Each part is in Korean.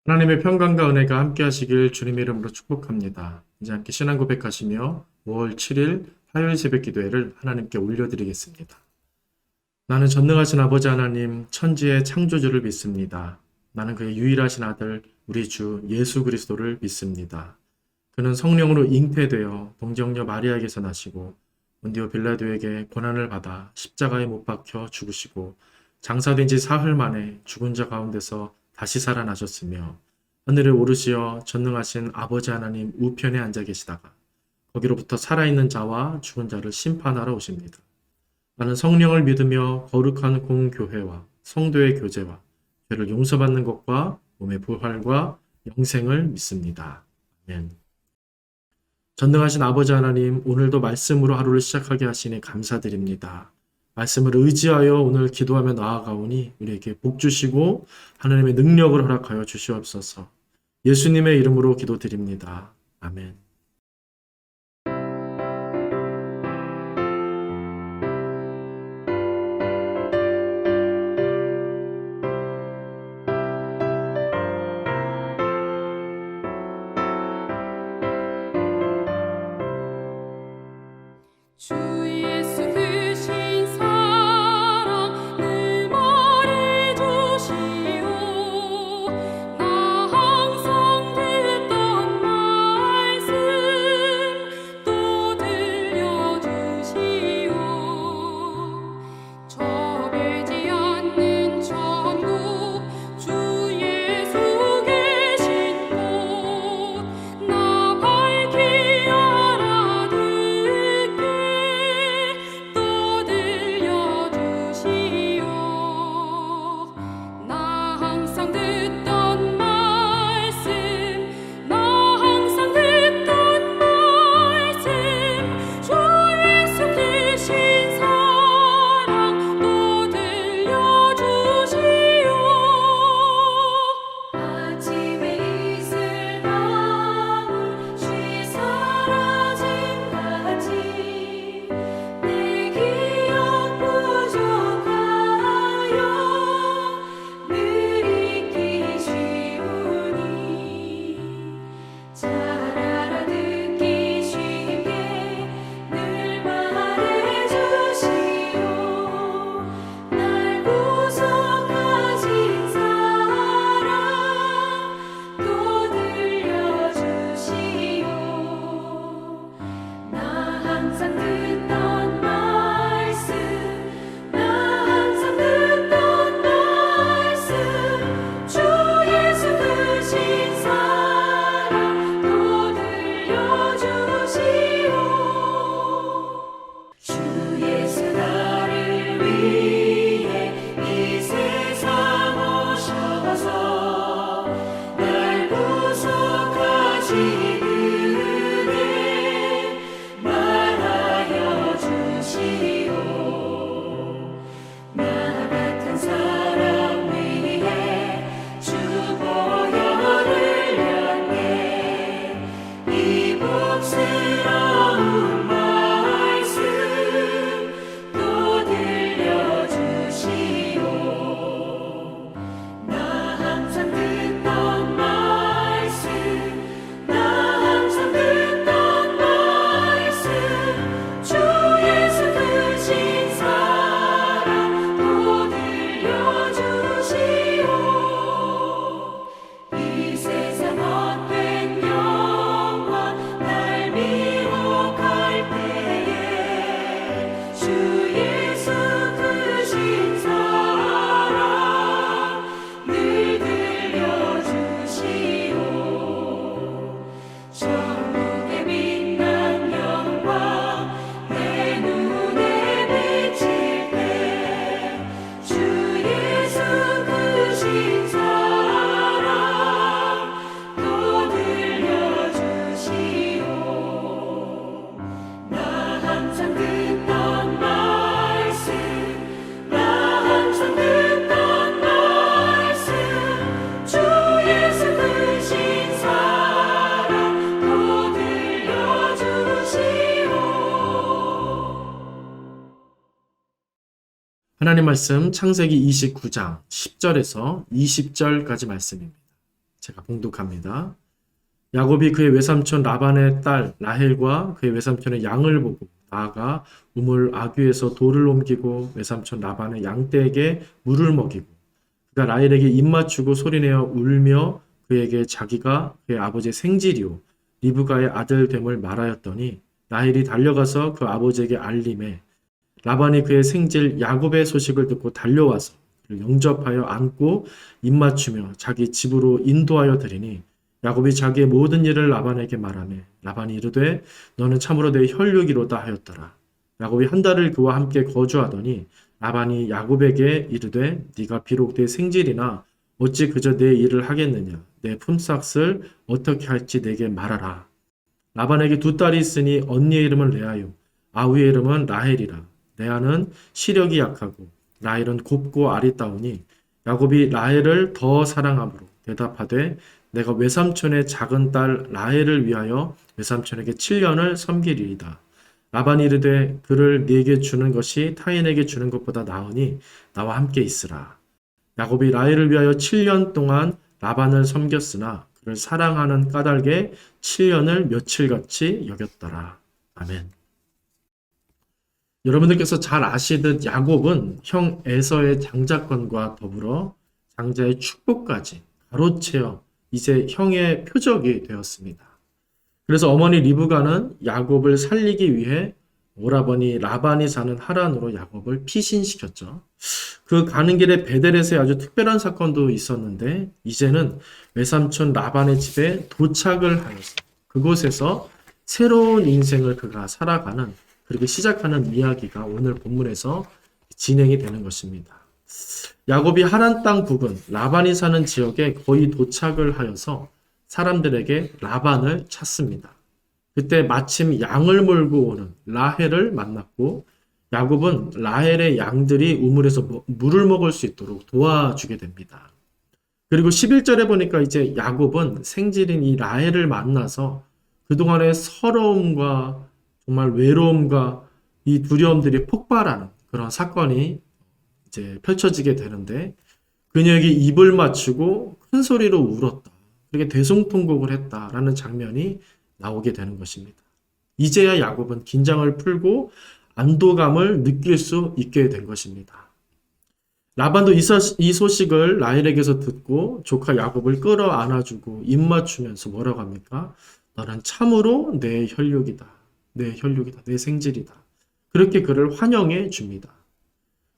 하나님의 평강과 은혜가 함께 하시길 주님의 이름으로 축복합니다. 이제 함께 신앙 고백하시며 5월 7일 화요일 새벽 기도회를 하나님께 올려드리겠습니다. 나는 전능하신 아버지 하나님, 천지의 창조주를 믿습니다. 나는 그의 유일하신 아들, 우리 주 예수 그리스도를 믿습니다. 그는 성령으로 잉태되어 동정녀 마리아에게서 나시고 본디오 빌라도에게 고난을 받아 십자가에 못 박혀 죽으시고 장사된 지 사흘 만에 죽은 자 가운데서 다시 살아나셨으며 하늘에 오르시어 전능하신 아버지 하나님 우편에 앉아 계시다가 거기로부터 살아있는 자와 죽은 자를 심판하러 오십니다. 나는 성령을 믿으며 거룩한 공교회와 성도의 교제와 죄를 용서받는 것과 몸의 부활과 영생을 믿습니다. 아멘. 전능하신 아버지 하나님, 오늘도 말씀으로 하루를 시작하게 하시니 감사드립니다. 말씀을 의지하여 오늘 기도하며 나아가오니 우리에게 복 주시고 하나님의 능력을 허락하여 주시옵소서. 예수님의 이름으로 기도드립니다. 아멘. 주 예수 크신 사랑 늘 말해주시오. 나 항상 듣던 말씀 또 들려주시오. 정해지 않는 천국 주 예수 계신 곳 나 밝히 알아듣게 또 들려주시오. 나 항상 듣던 말씀 나 항상 듣던 말씀 주 예수 크신 사랑 또 들려주시오. 아침에 이슬방울 쉬 사라짐 같이 내 기억 부족하여 늘 잊기 쉬우니 잘 알아듣기 쉽게 늘 말해주시오. 날 구속하신 사랑 또 들려주시오. 나 항상 듣던 말씀 나 항상 듣던 말씀 주 예수 크신 사랑 또 들려주시오. 주 예수 나를 위해 이 세상 오셔서 날 구속하신 은혜 말하여 주시오. 나 같은 사람 위해 주 보혈을 향해 이 복스러운 말씀 또 들려주시오. 나 항상 듣던 말씀 나 항상 듣던 말씀 주 예수 크신 사랑 또 들려주시오. 이 세상 헛된 영광 날 미혹할 때에 주 예수 크신 사랑 늘 들려주시오. 천국의 빛난 영광 내 눈에 비칠 때 주 예수 크신 사랑 또 들려주시오. 나 항상 듣던 말씀 나 항상 듣던 말씀 주 예수 크신 사랑 또 들려주시오. 하나님 말씀 창세기 29장 10절에서 20절까지 말씀입니다. 제가 봉독합니다. 야곱이 그의 외삼촌 라반의 딸 라헬과 그의 외삼촌의 양을 보고 나아가 우물 아귀에서 돌을 옮기고 외삼촌 라반의 양떼에게 물을 먹이고 그가 라헬에게 입 맞추고 소리내어 울며 그에게 자기가 그의 아버지의 생질이요 리브가의 아들 됨을 말하였더니 라헬이 달려가서 그 아버지에게 알림해 라반이 그의 생질 야곱의 소식을 듣고 달려와서 그를 영접하여 안고 입 맞추며 자기 집으로 인도하여 드리니 야곱이 자기의 모든 일을 라반에게 말하매 라반이 이르되 너는 참으로 내 혈육이로다 하였더라. 야곱이 한 달을 그와 함께 거주하더니 라반이 야곱에게 이르되 네가 비록 내 생질이나 어찌 그저 내 일을 하겠느냐 내 품삯을 어떻게 할지 내게 말하라. 라반에게 두 딸이 있으니 언니의 이름은 레아요 아우의 이름은 라헬이라. 레아는 시력이 약하고 라헬은 곱고 아리따우니 야곱이 라헬을 더 사랑함으로 대답하되 내가 외삼촌의 작은 딸 라헬을 위하여 외삼촌에게 7년을 섬기리이다. 라반이 이르되 그를 네게 주는 것이 타인에게 주는 것보다 나으니 나와 함께 있으라. 야곱이 라헬을 위하여 7년 동안 라반을 섬겼으나 그를 사랑하는 까닭에 7년을 며칠같이 여겼더라. 아멘. 여러분들께서 잘 아시듯 야곱은 형 에서의 장자권과 더불어 장자의 축복까지 가로채어 이제 형의 표적이 되었습니다. 그래서 어머니 리브가는 야곱을 살리기 위해 오라버니 라반이 사는 하란으로 야곱을 피신시켰죠. 그 가는 길에 베델에서의 아주 특별한 사건도 있었는데 이제는 외삼촌 라반의 집에 도착을 하여서 그곳에서 새로운 인생을 그가 살아가는 그렇게 시작하는 이야기가 오늘 본문에서 진행이 되는 것입니다. 야곱이 하란 땅 부근 라반이 사는 지역에 거의 도착을 하여서 사람들에게 라반을 찾습니다. 그때 마침 양을 몰고 오는 라헬을 만났고 야곱은 라헬의 양들이 우물에서 물을 먹을 수 있도록 도와주게 됩니다. 그리고 11절에 보니까 이제 야곱은 생질인 이 라헬을 만나서 그동안의 서러움과 정말 외로움과 이 두려움들이 폭발하는 그런 사건이 이제 펼쳐지게 되는데 그녀에게 입을 맞추고 큰 소리로 울었다. 그렇게 대성통곡을 했다라는 장면이 나오게 되는 것입니다. 이제야 야곱은 긴장을 풀고 안도감을 느낄 수 있게 된 것입니다. 라반도 이 소식을 라헬에게서 듣고 조카 야곱을 끌어안아주고 입 맞추면서 뭐라고 합니까? 너는 참으로 내 혈육이다. 내 혈육이다. 내 생질이다. 그렇게 그를 환영해 줍니다.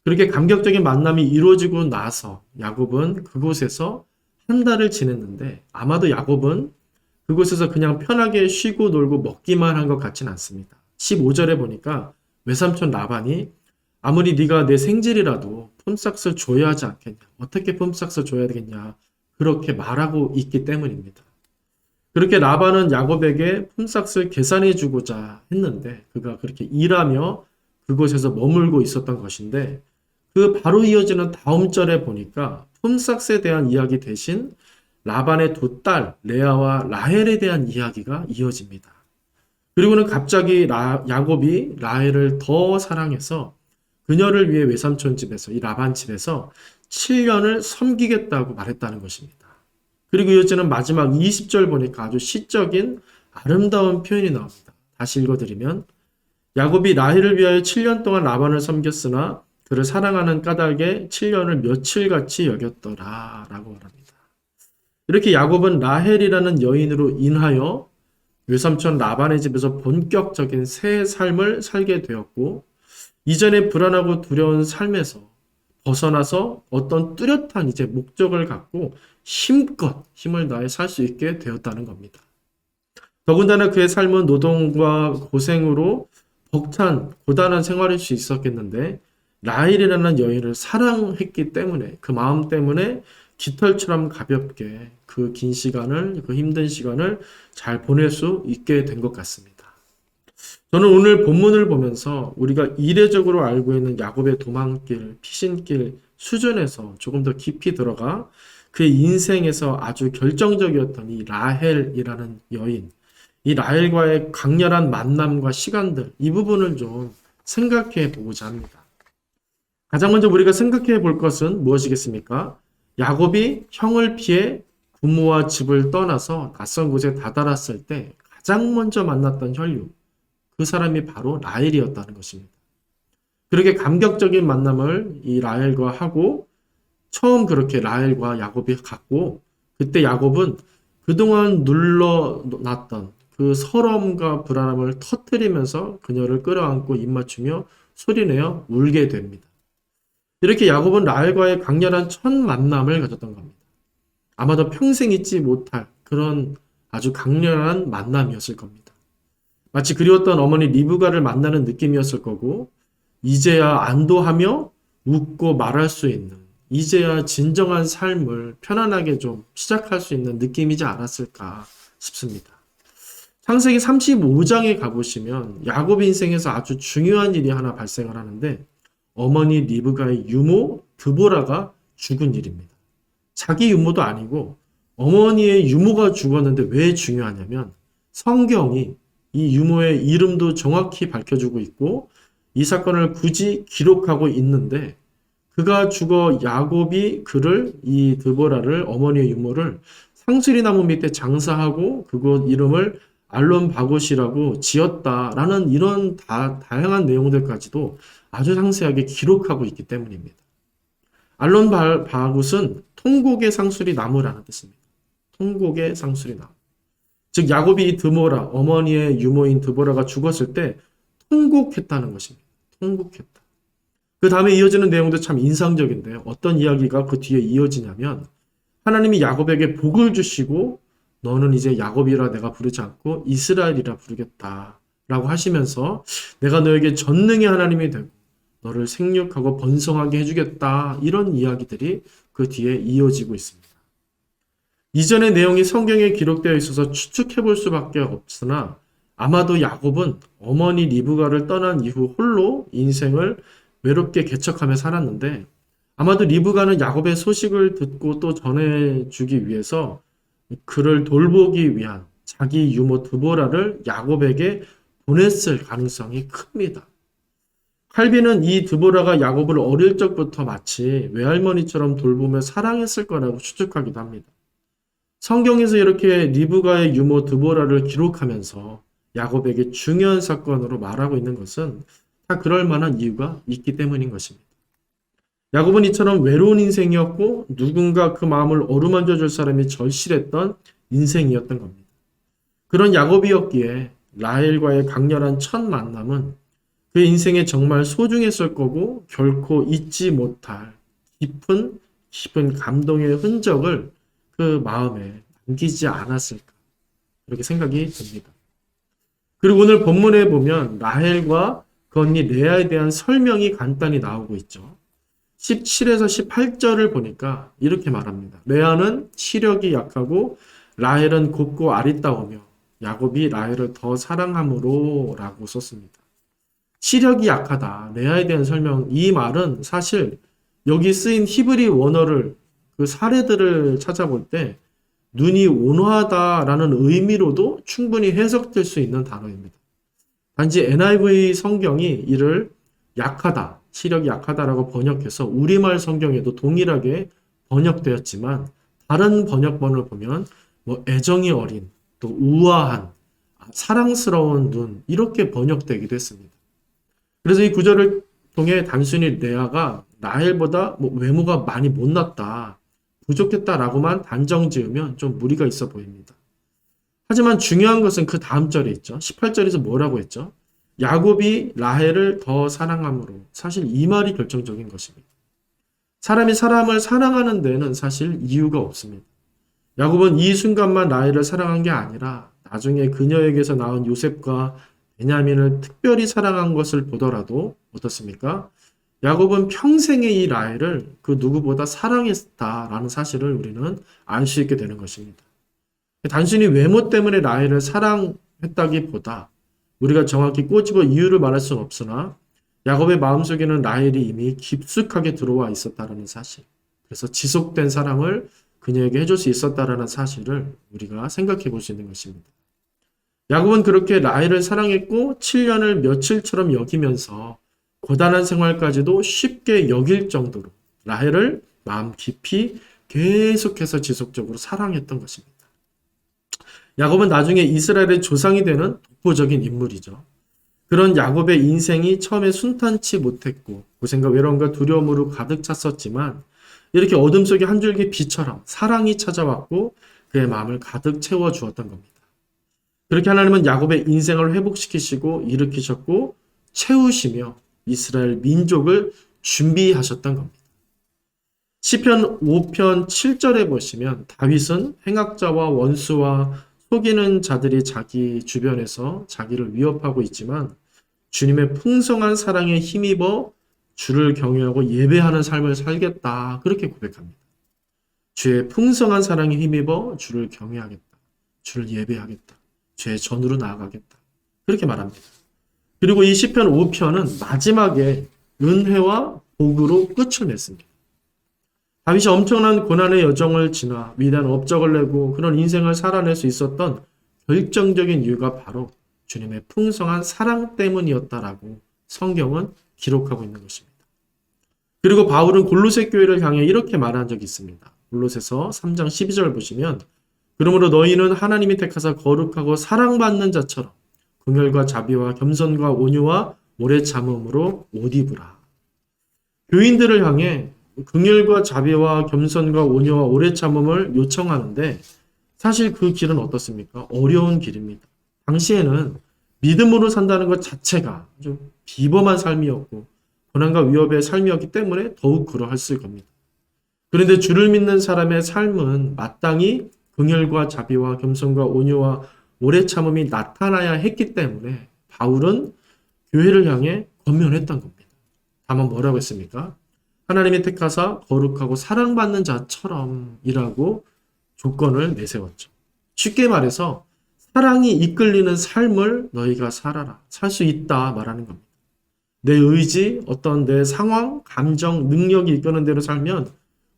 그렇게 감격적인 만남이 이루어지고 나서 야곱은 그곳에서 한 달을 지냈는데 아마도 야곱은 그곳에서 그냥 편하게 쉬고 놀고 먹기만 한 것 같지는 않습니다. 15절에 보니까 외삼촌 라반이 아무리 네가 내 생질이라도 품삯을 줘야 하지 않겠냐. 어떻게 품삯을 줘야 되겠냐. 그렇게 말하고 있기 때문입니다. 그렇게 라반은 야곱에게 품삯을 계산해 주고자 했는데 그가 그렇게 일하며 그곳에서 머물고 있었던 것인데 그 바로 이어지는 다음 절에 보니까 품삯에 대한 이야기 대신 라반의 두 딸 레아와 라헬에 대한 이야기가 이어집니다. 그리고는 갑자기 야곱이 라헬을 더 사랑해서 그녀를 위해 외삼촌 집에서 이 라반 집에서 7년을 섬기겠다고 말했다는 것입니다. 그리고 이어지는 마지막 20절 보니까 아주 시적인 아름다운 표현이 나옵니다. 다시 읽어드리면 야곱이 라헬을 위하여 7년 동안 라반을 섬겼으나 그를 사랑하는 까닭에 7년을 며칠같이 여겼더라 라고 말합니다. 이렇게 야곱은 라헬이라는 여인으로 인하여 외삼촌 라반의 집에서 본격적인 새 삶을 살게 되었고 이전에 불안하고 두려운 삶에서 벗어나서 어떤 뚜렷한 이제 목적을 갖고 힘껏 힘을 다해 살 수 있게 되었다는 겁니다. 더군다나 그의 삶은 노동과 고생으로 벅찬 고단한 생활일 수 있었겠는데 라헬이라는 여인을 사랑했기 때문에 그 마음 때문에 깃털처럼 가볍게 그 긴 시간을 그 힘든 시간을 잘 보낼 수 있게 된 것 같습니다. 저는 오늘 본문을 보면서 우리가 이례적으로 알고 있는 야곱의 도망길, 피신길 수준에서 조금 더 깊이 들어가 그의 인생에서 아주 결정적이었던 이 라헬이라는 여인, 이 라헬과의 강렬한 만남과 시간들, 이 부분을 좀 생각해 보고자 합니다. 가장 먼저 우리가 생각해 볼 것은 무엇이겠습니까? 야곱이 형을 피해 부모와 집을 떠나서 낯선 곳에 다다랐을 때 가장 먼저 만났던 혈육, 그 사람이 바로 라헬이었다는 것입니다. 그렇게 감격적인 만남을 이 라헬과 하고 처음 그렇게 라헬과 야곱이 갖고 그때 야곱은 그동안 눌러놨던 그 서러움과 불안함을 터뜨리면서 그녀를 끌어안고 입맞추며 소리내어 울게 됩니다. 이렇게 야곱은 라헬과의 강렬한 첫 만남을 가졌던 겁니다. 아마도 평생 잊지 못할 그런 아주 강렬한 만남이었을 겁니다. 마치 그리웠던 어머니 리브가를 만나는 느낌이었을 거고 이제야 안도하며 웃고 말할 수 있는 이제야 진정한 삶을 편안하게 좀 시작할 수 있는 느낌이지 않았을까 싶습니다. 창세기 35장에 가보시면 야곱 인생에서 아주 중요한 일이 하나 발생을 하는데 어머니 리브가의 유모 드보라가 죽은 일입니다. 자기 유모도 아니고 어머니의 유모가 죽었는데 왜 중요하냐면 성경이 이 유모의 이름도 정확히 밝혀주고 있고 이 사건을 굳이 기록하고 있는데 그가 죽어 야곱이 그를 이 드보라를 어머니의 유모를 상수리 나무 밑에 장사하고 그곳 이름을 알론 바곳이라고 지었다라는 이런 다양한 내용들까지도 아주 상세하게 기록하고 있기 때문입니다. 알론 바곳은 통곡의 상수리 나무라는 뜻입니다. 통곡의 상수리 나무. 즉 야곱이 이 드보라 어머니의 유모인 드보라가 죽었을 때 통곡했다는 것입니다. 통곡했다. 그 다음에 이어지는 내용도 참 인상적인데요. 어떤 이야기가 그 뒤에 이어지냐면 하나님이 야곱에게 복을 주시고 너는 이제 야곱이라 내가 부르지 않고 이스라엘이라 부르겠다 라고 하시면서 내가 너에게 전능의 하나님이 되고 너를 생육하고 번성하게 해주겠다 이런 이야기들이 그 뒤에 이어지고 있습니다. 이전의 내용이 성경에 기록되어 있어서 추측해 볼 수밖에 없으나 아마도 야곱은 어머니 리브가를 떠난 이후 홀로 인생을 외롭게 개척하며 살았는데 아마도 리브가는 야곱의 소식을 듣고 또 전해주기 위해서 그를 돌보기 위한 자기 유모 드보라를 야곱에게 보냈을 가능성이 큽니다. 칼빈은 이 드보라가 야곱을 어릴 적부터 마치 외할머니처럼 돌보며 사랑했을 거라고 추측하기도 합니다. 성경에서 이렇게 리브가의 유모 드보라를 기록하면서 야곱에게 중요한 사건으로 말하고 있는 것은 다 그럴 만한 이유가 있기 때문인 것입니다. 야곱은 이처럼 외로운 인생이었고 누군가 그 마음을 어루만져 줄 사람이 절실했던 인생이었던 겁니다. 그런 야곱이었기에 라헬과의 강렬한 첫 만남은 그의 인생에 정말 소중했을 거고 결코 잊지 못할 깊은 감동의 흔적을 그 마음에 남기지 않았을까 그렇게 생각이 듭니다. 그리고 오늘 본문에 보면 라헬과 그 언니 레아에 대한 설명이 간단히 나오고 있죠. 17에서 18절을 보니까 이렇게 말합니다. 레아는 시력이 약하고 라헬은 곱고 아리따우며 야곱이 라헬을 더 사랑함으로 라고 썼습니다. 시력이 약하다. 레아에 대한 설명. 이 말은 사실 여기 쓰인 히브리 원어를 그 사례들을 찾아볼 때 눈이 온화하다라는 의미로도 충분히 해석될 수 있는 단어입니다. 단지 NIV 성경이 이를 약하다, 시력이 약하다라고 번역해서 우리말 성경에도 동일하게 번역되었지만 다른 번역본을 보면 애정이 어린, 또 우아한, 사랑스러운 눈 이렇게 번역되기도 했습니다. 그래서 이 구절을 통해 단순히 레아가 라헬보다 외모가 많이 못났다, 부족했다라고만 단정 지으면 좀 무리가 있어 보입니다. 하지만 중요한 것은 그 다음 절에 있죠. 18절에서 뭐라고 했죠? 야곱이 라헬을 더 사랑함으로. 사실 이 말이 결정적인 것입니다. 사람이 사람을 사랑하는 데는 사실 이유가 없습니다. 야곱은 이 순간만 라헬을 사랑한 게 아니라 나중에 그녀에게서 낳은 요셉과 베냐민을 특별히 사랑한 것을 보더라도 어떻습니까? 야곱은 평생에 이 라헬을 그 누구보다 사랑했다라는 사실을 우리는 알 수 있게 되는 것입니다. 단순히 외모 때문에 라헬을 사랑했다기보다 우리가 정확히 꼬집어 이유를 말할 수는 없으나 야곱의 마음속에는 라헬이 이미 깊숙하게 들어와 있었다는 사실, 그래서 지속된 사랑을 그녀에게 해줄 수 있었다는 사실을 우리가 생각해 볼 수 있는 것입니다. 야곱은 그렇게 라헬을 사랑했고 7년을 며칠처럼 여기면서 고단한 생활까지도 쉽게 여길 정도로 라헬을 마음 깊이 계속해서 지속적으로 사랑했던 것입니다. 야곱은 나중에 이스라엘의 조상이 되는 독보적인 인물이죠. 그런 야곱의 인생이 처음에 순탄치 못했고 고생과 외로움과 두려움으로 가득 찼었지만 이렇게 어둠 속에 한 줄기 빛처럼 사랑이 찾아왔고 그의 마음을 가득 채워주었던 겁니다. 그렇게 하나님은 야곱의 인생을 회복시키시고 일으키셨고 채우시며 이스라엘 민족을 준비하셨던 겁니다. 시편 5편 7절에 보시면 다윗은 행악자와 원수와 속이는 자들이 자기 주변에서 자기를 위협하고 있지만 주님의 풍성한 사랑에 힘입어 주를 경외하고 예배하는 삶을 살겠다. 그렇게 고백합니다. 주의 풍성한 사랑에 힘입어 주를 경외하겠다. 주를 예배하겠다. 주의 전으로 나아가겠다. 그렇게 말합니다. 그리고 이 시편 5편은 마지막에 은혜와 복으로 끝을 맺습니다. 다윗이 엄청난 고난의 여정을 지나 위대한 업적을 내고 그런 인생을 살아낼 수 있었던 결정적인 이유가 바로 주님의 풍성한 사랑 때문이었다라고 성경은 기록하고 있는 것입니다. 그리고 바울은 골로새 교회를 향해 이렇게 말한 적이 있습니다. 골로새서 3장 12절 보시면 그러므로 너희는 하나님이 택하사 거룩하고 사랑받는 자처럼 긍휼과 자비와 겸손과 온유와 오래 참음으로 옷 입으라. 교인들을 향해 긍휼과 자비와 겸손과 온유와 오래 참음을 요청하는데 사실 그 길은 어떻습니까? 어려운 길입니다. 당시에는 믿음으로 산다는 것 자체가 좀 비범한 삶이었고 고난과 위협의 삶이었기 때문에 더욱 그러했을 겁니다. 그런데 주를 믿는 사람의 삶은 마땅히 긍휼과 자비와 겸손과 온유와 오래 참음이 나타나야 했기 때문에 바울은 교회를 향해 권면했던 겁니다. 다만 뭐라고 했습니까? 하나님이 택하사 거룩하고 사랑받는 자처럼이라고 조건을 내세웠죠. 쉽게 말해서 사랑이 이끌리는 삶을 너희가 살아라. 살 수 있다 말하는 겁니다. 내 의지, 어떤 내 상황, 감정, 능력이 이끄는 대로 살면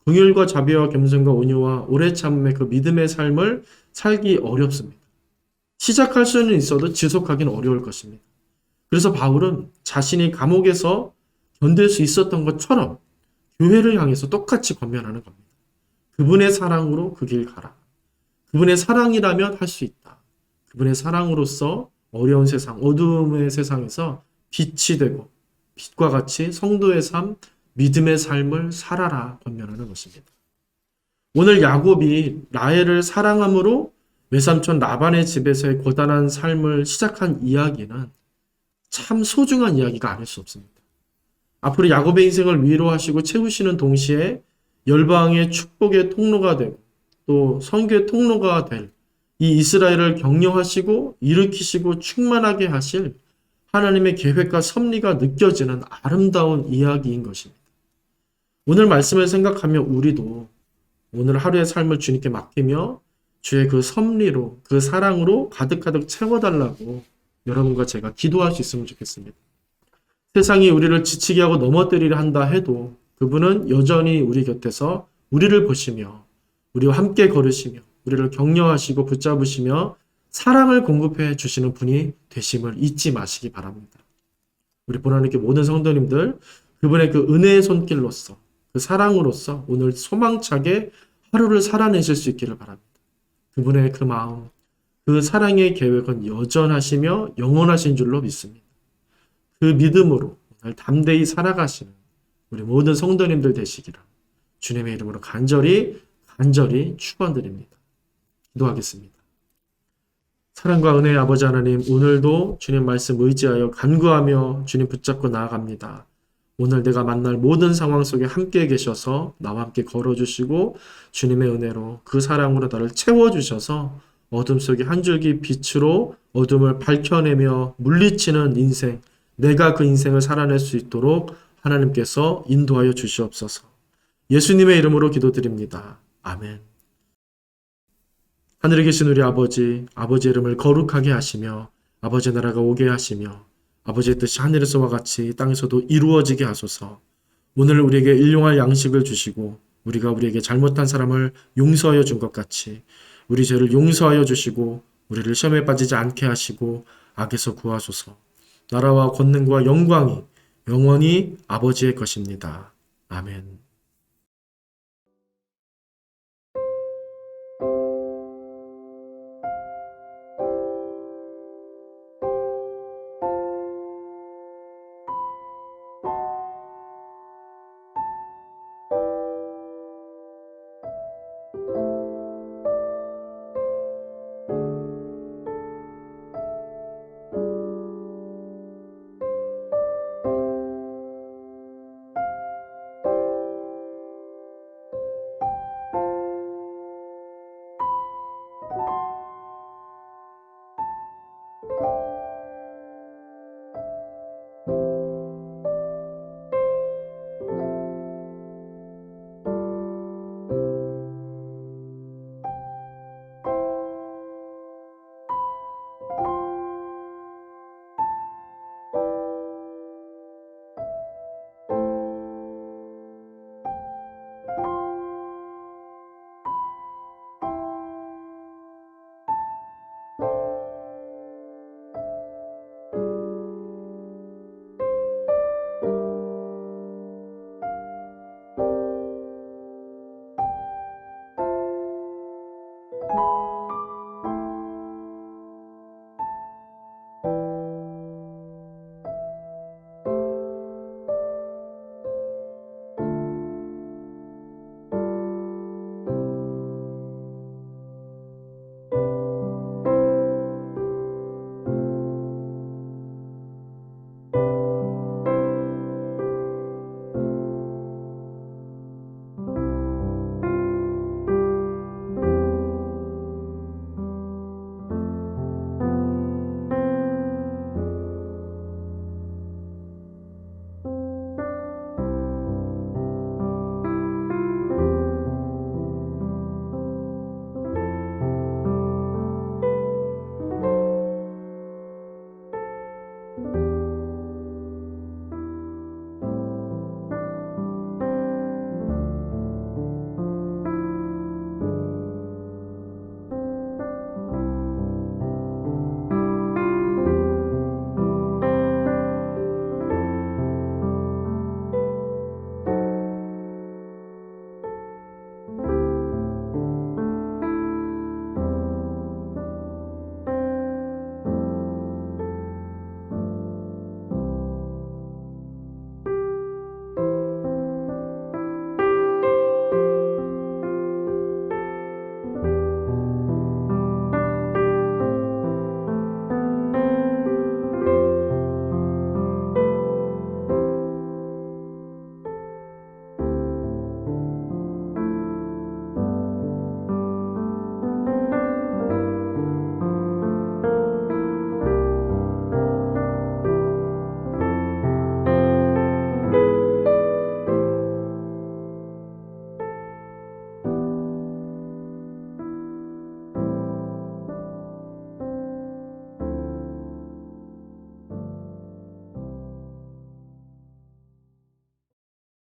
긍휼과 자비와 겸손과 온유와 오래 참음의 그 믿음의 삶을 살기 어렵습니다. 시작할 수는 있어도 지속하기는 어려울 것입니다. 그래서 바울은 자신이 감옥에서 견딜 수 있었던 것처럼 교회를 향해서 똑같이 권면하는 겁니다. 그분의 사랑으로 그 길 가라. 그분의 사랑이라면 할 수 있다. 그분의 사랑으로서 어려운 세상, 어두움의 세상에서 빛이 되고 빛과 같이 성도의 삶, 믿음의 삶을 살아라 권면하는 것입니다. 오늘 야곱이 라헬을 사랑함으로 외삼촌 라반의 집에서의 고단한 삶을 시작한 이야기는 참 소중한 이야기가 아닐 수 없습니다. 앞으로 야곱의 인생을 위로하시고 채우시는 동시에 열방의 축복의 통로가 되고 또 선교의 통로가 될 이 이스라엘을 격려하시고 일으키시고 충만하게 하실 하나님의 계획과 섭리가 느껴지는 아름다운 이야기인 것입니다. 오늘 말씀을 생각하며 우리도 오늘 하루의 삶을 주님께 맡기며 주의 그 섭리로 그 사랑으로 가득가득 채워달라고 여러분과 제가 기도할 수 있으면 좋겠습니다. 세상이 우리를 지치게 하고 넘어뜨리려 한다 해도 그분은 여전히 우리 곁에서 우리를 보시며 우리와 함께 걸으시며 우리를 격려하시고 붙잡으시며 사랑을 공급해 주시는 분이 되심을 잊지 마시기 바랍니다. 우리 보나님께 모든 성도님들 그분의 그 은혜의 손길로서 그 사랑으로서 오늘 소망차게 하루를 살아내실 수 있기를 바랍니다. 그분의 그 마음, 그 사랑의 계획은 여전하시며 영원하신 줄로 믿습니다. 그 믿음으로 오늘 담대히 살아가시는 우리 모든 성도님들 되시기를 주님의 이름으로 간절히 축원드립니다. 기도하겠습니다. 사랑과 은혜의 아버지 하나님, 오늘도 주님 말씀 의지하여 간구하며 주님 붙잡고 나아갑니다. 오늘 내가 만날 모든 상황 속에 함께 계셔서 나와 함께 걸어주시고 주님의 은혜로 그 사랑으로 나를 채워주셔서 어둠 속에 한 줄기 빛으로 어둠을 밝혀내며 물리치는 인생, 내가 그 인생을 살아낼 수 있도록 하나님께서 인도하여 주시옵소서. 예수님의 이름으로 기도드립니다. 아멘. 하늘에 계신 우리 아버지, 아버지의 이름을 거룩하게 하시며 아버지의 나라가 오게 하시며 아버지의 뜻이 하늘에서와 같이 땅에서도 이루어지게 하소서. 오늘 우리에게 일용할 양식을 주시고 우리가 우리에게 잘못한 사람을 용서하여 준 것 같이 우리 죄를 용서하여 주시고 우리를 시험에 빠지지 않게 하시고 악에서 구하소서. 나라와 권능과 영광이 영원히 아버지의 것입니다. 아멘.